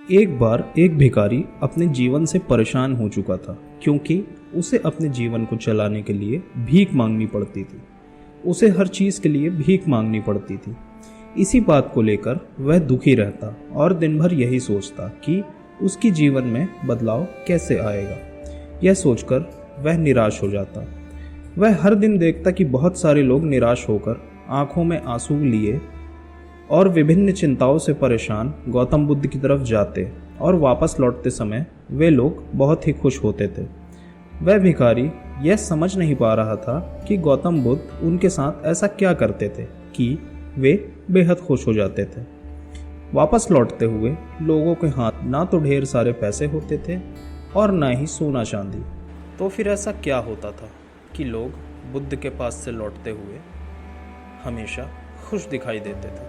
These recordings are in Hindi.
एक बार एक भिखारी अपने जीवन से परेशान हो चुका था, क्योंकि उसे अपने जीवन को चलाने के लिए भीख मांगनी पड़ती थी। उसे हर चीज़ के लिए भीख मांगनी पड़ती थी। इसी बात को लेकर वह दुखी रहता और दिन भर यही सोचता कि उसकी जीवन में बदलाव कैसे आएगा। यह सोचकर वह निराश हो जाता। वह हर दिन देखता कि बहुत सारे लोग निराश होकर आंखों में आंसू लिए और विभिन्न चिंताओं से परेशान गौतम बुद्ध की तरफ जाते और वापस लौटते समय वे लोग बहुत ही खुश होते थे। वह भिखारी यह समझ नहीं पा रहा था कि गौतम बुद्ध उनके साथ ऐसा क्या करते थे कि वे बेहद खुश हो जाते थे। वापस लौटते हुए लोगों के हाथ ना तो ढेर सारे पैसे होते थे और ना ही सोना चांदी। तो फिर ऐसा क्या होता था कि लोग बुद्ध के पास से लौटते हुए हमेशा खुश दिखाई देते थे।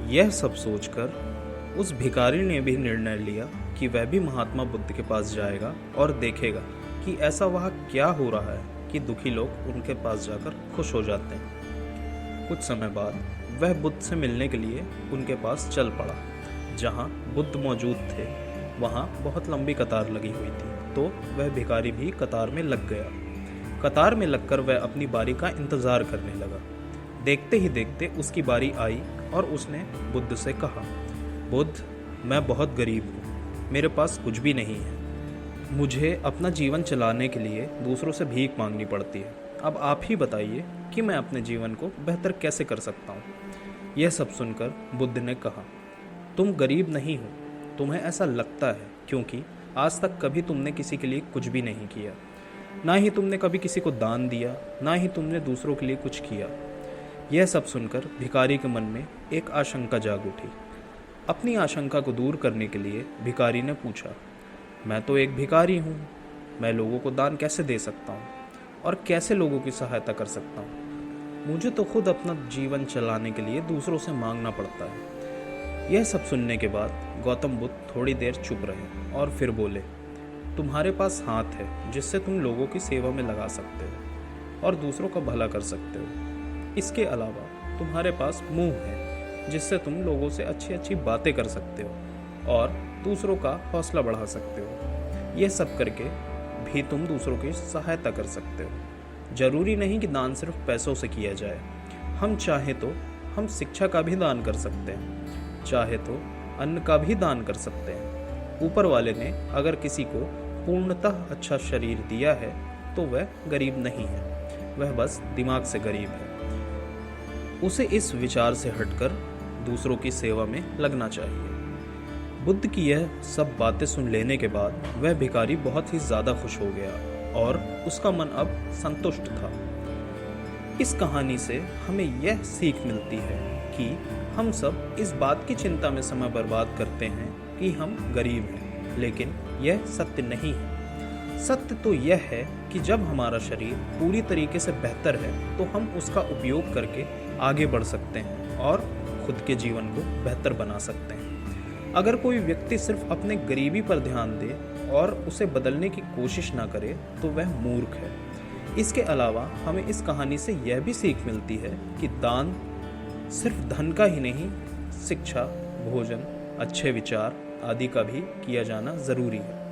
यह सब सोचकर उस भिखारी ने भी निर्णय लिया कि वह भी महात्मा बुद्ध के पास जाएगा और देखेगा कि ऐसा वहाँ क्या हो रहा है कि दुखी लोग उनके पास जाकर खुश हो जाते हैं। कुछ समय बाद वह बुद्ध से मिलने के लिए उनके पास चल पड़ा। जहाँ बुद्ध मौजूद थे वहाँ बहुत लंबी कतार लगी हुई थी, तो वह भिखारी भी कतार में लग गया। कतार में लगकर वह अपनी बारी का इंतज़ार करने लगा। देखते ही देखते उसकी बारी आई और उसने बुद्ध से कहा, बुद्ध, मैं बहुत गरीब हूँ, मेरे पास कुछ भी नहीं है। मुझे अपना जीवन चलाने के लिए दूसरों से भीख मांगनी पड़ती है। अब आप ही बताइए कि मैं अपने जीवन को बेहतर कैसे कर सकता हूँ। यह सब सुनकर बुद्ध ने कहा, तुम गरीब नहीं हो, तुम्हें ऐसा लगता है क्योंकि आज तक कभी तुमने किसी के लिए कुछ भी नहीं किया। ना ही तुमने कभी किसी को दान दिया, ना ही तुमने दूसरों के लिए कुछ किया। यह सब सुनकर भिखारी के मन में एक आशंका जाग उठी। अपनी आशंका को दूर करने के लिए भिखारी ने पूछा, मैं तो एक भिखारी हूँ, मैं लोगों को दान कैसे दे सकता हूँ और कैसे लोगों की सहायता कर सकता हूँ। मुझे तो खुद अपना जीवन चलाने के लिए दूसरों से मांगना पड़ता है। यह सब सुनने के बाद गौतम बुद्ध थोड़ी देर चुप रहे और फिर बोले, तुम्हारे पास हाथ है जिससे तुम लोगों की सेवा में लगा सकते हो और दूसरों का भला कर सकते हो। इसके अलावा तुम्हारे पास मुंह है जिससे तुम लोगों से अच्छी अच्छी बातें कर सकते हो और दूसरों का हौसला बढ़ा सकते हो। यह सब करके भी तुम दूसरों की सहायता कर सकते हो। जरूरी नहीं कि दान सिर्फ पैसों से किया जाए। हम चाहे तो हम शिक्षा का भी दान कर सकते हैं, चाहे तो अन्न का भी दान कर सकते हैं। ऊपर वाले ने अगर किसी को पूर्णतः अच्छा शरीर दिया है तो वह गरीब नहीं है, वह बस दिमाग से गरीब है। उसे इस विचार से हटकर दूसरों की सेवा में लगना चाहिए। बुद्ध की यह सब बातें सुन लेने के बाद वह भिखारी बहुत ही ज़्यादा खुश हो गया और उसका मन अब संतुष्ट था। इस कहानी से हमें यह सीख मिलती है कि हम सब इस बात की चिंता में समय बर्बाद करते हैं कि हम गरीब हैं, लेकिन यह सत्य नहीं है। सत्य तो यह है कि जब हमारा शरीर पूरी तरीके से बेहतर है तो हम उसका उपयोग करके आगे बढ़ सकते हैं और खुद के जीवन को बेहतर बना सकते हैं। अगर कोई व्यक्ति सिर्फ अपने गरीबी पर ध्यान दे और उसे बदलने की कोशिश ना करे तो वह मूर्ख है। इसके अलावा हमें इस कहानी से यह भी सीख मिलती है कि दान सिर्फ धन का ही नहीं, शिक्षा, भोजन, अच्छे विचार आदि का भी किया जाना ज़रूरी है।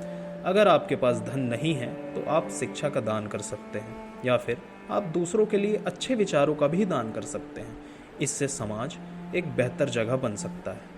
अगर आपके पास धन नहीं है तो आप शिक्षा का दान कर सकते हैं या फिर आप दूसरों के लिए अच्छे विचारों का भी दान कर सकते हैं। इससे समाज एक बेहतर जगह बन सकता है।